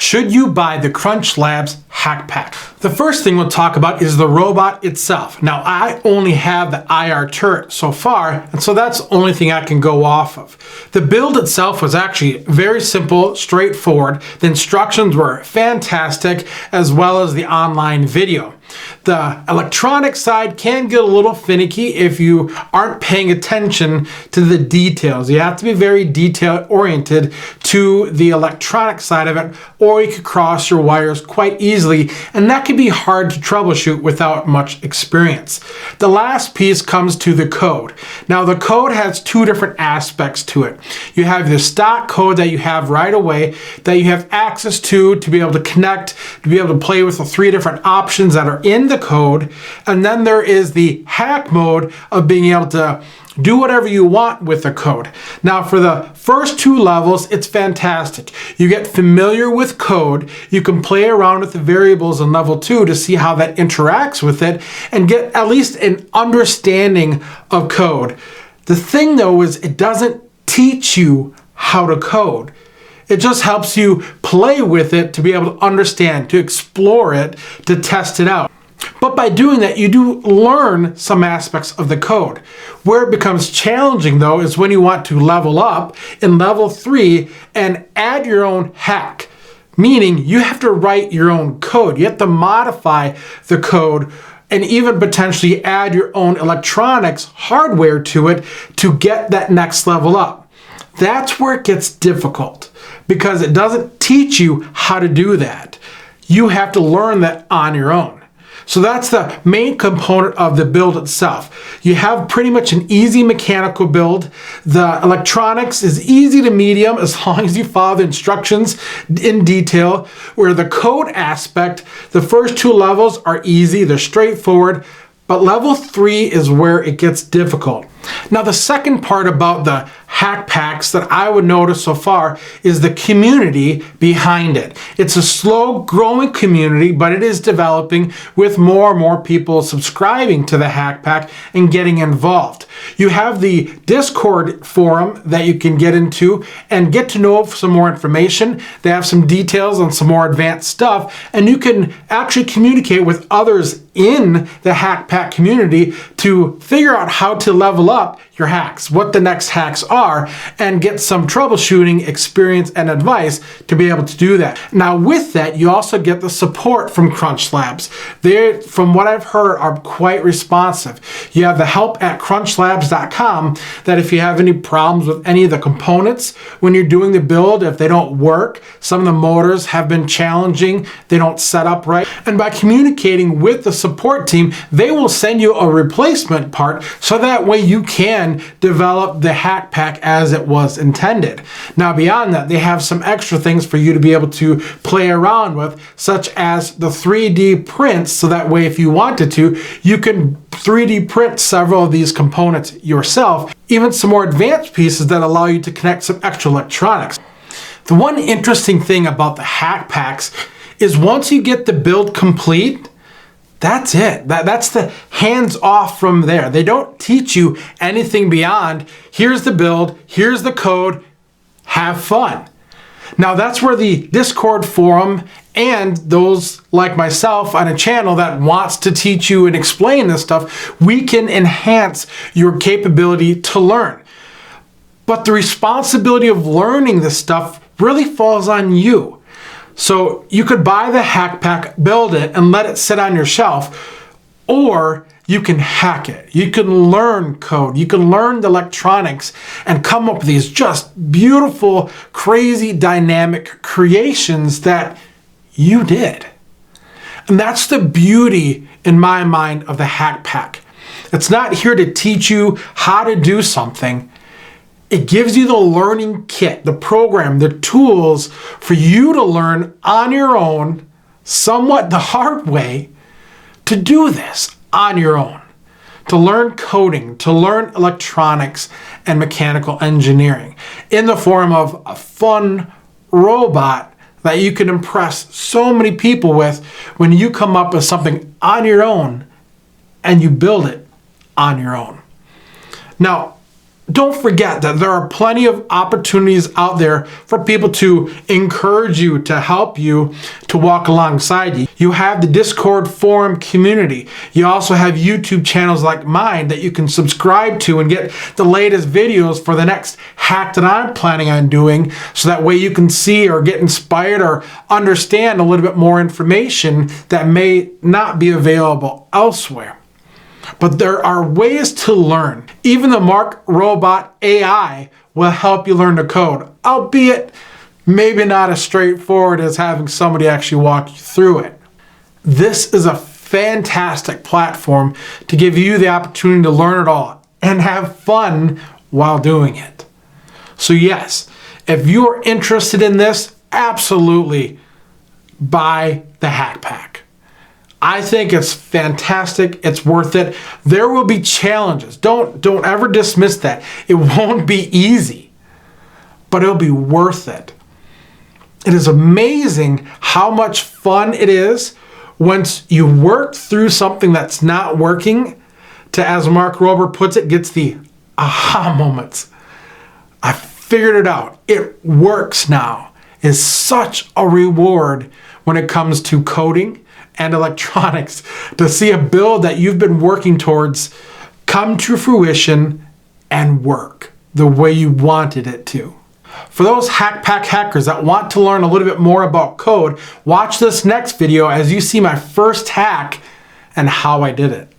Should you buy the CrunchLabs Hack Pack? The first thing we'll talk about is the robot itself. Now, I only have the IR turret so far, and so that's the only thing I can go off of. The build itself was actually very simple, straightforward. The instructions were fantastic, as well as the online video. The electronic side can get a little finicky if you aren't paying attention to the details. You have to be very detail oriented to the electronic side of it, or you could cross your wires quite easily, and that can be hard to troubleshoot without much experience. The last piece comes to the code. Now, the code has two different aspects to it. You have the stock code that you have right away that you have access to be able to connect, to be able to play with the three different options that are in the code. And then there is the hack mode of being able to do whatever you want with the code. Now, for the first two levels, it's fantastic. You get familiar with code. You can play around with the variables in level 2 to see how that interacts with it and get at least an understanding of code. The thing, though, is it doesn't teach you how to code. It just helps you play with it to be able to understand, to explore it, to test it out. But by doing that, you do learn some aspects of the code. Where it becomes challenging, though, is when you want to level up in level 3 and add your own hack. Meaning you have to write your own code. You have to modify the code and even potentially add your own electronics hardware to it to get that next level up. That's where it gets difficult because it doesn't teach you how to do that. You have to learn that on your own. So that's the main component of the build itself. You have pretty much an easy mechanical build. The electronics is easy to medium as long as you follow the instructions in detail, where the code aspect, the first two levels are easy, they're straightforward, but level 3 is where it gets difficult. Now, the second part about the hack packs that I would notice so far is the community behind it. It's a slow growing community, but it is developing with more and more people subscribing to the hack pack and getting involved. You have the Discord forum that you can get into and get to know some more information. They have some details on some more advanced stuff, and you can actually communicate with others in the hack pack community to figure out how to level up your hacks, what the next hacks are, and get some troubleshooting experience and advice to be able to do that. Now, with that, you also get the support from CrunchLabs. They, from what I've heard, are quite responsive. You have the help at CrunchLabs.com that if you have any problems with any of the components when you're doing the build, if they don't work, some of the motors have been challenging, they don't set up right, and by communicating with the support team, they will send you a replacement part so that way you can develop the hack pack as it was intended. Now, beyond that, they have some extra things for you to be able to play around with, such as the 3D prints, so that way if you wanted to, you can 3D print several of these components yourself, even some more advanced pieces that allow you to connect some extra electronics. The one interesting thing about the hack packs is once you get the build complete, that's it. That's the hands off from there. They don't teach you anything beyond, here's the build, here's the code, have fun. Now, that's where the Discord forum and those like myself on a channel that wants to teach you and explain this stuff, we can enhance your capability to learn. But the responsibility of learning this stuff really falls on you. So you could buy the hack pack, build it, and let it sit on your shelf, or you can hack it. You can learn code. You can learn the electronics and come up with these just beautiful, crazy, dynamic creations that you did. And that's the beauty, in my mind, of the hack pack. It's not here to teach you how to do something. It gives you the learning kit, the program, the tools for you to learn on your own, somewhat the hard way, to do this on your own, to learn coding, to learn electronics and mechanical engineering in the form of a fun robot that you can impress so many people with when you come up with something on your own and you build it on your own. Now, don't forget that there are plenty of opportunities out there for people to encourage you, to help you, to walk alongside you. You have the Discord forum community. You also have YouTube channels like mine that you can subscribe to and get the latest videos for the next hack that I'm planning on doing, so that way you can see or get inspired or understand a little bit more information that may not be available elsewhere. But there are ways to learn. Even the Mark Robot AI will help you learn to code, albeit maybe not as straightforward as having somebody actually walk you through it. This is a fantastic platform to give you the opportunity to learn it all and have fun while doing it. So yes, if you are interested in this, absolutely buy the Hack Pack. I think it's fantastic. It's worth it. There will be challenges. Don't ever dismiss that. It won't be easy, but it'll be worth it. It is amazing how much fun it is once you work through something that's not working to, as Mark Robert puts it, gets the aha moments. I figured it out. It works now. Is such a reward when it comes to coding and electronics, to see a build that you've been working towards come to fruition and work the way you wanted it to. For those HackPack hackers that want to learn a little bit more about code, watch this next video as you see my first hack and how I did it.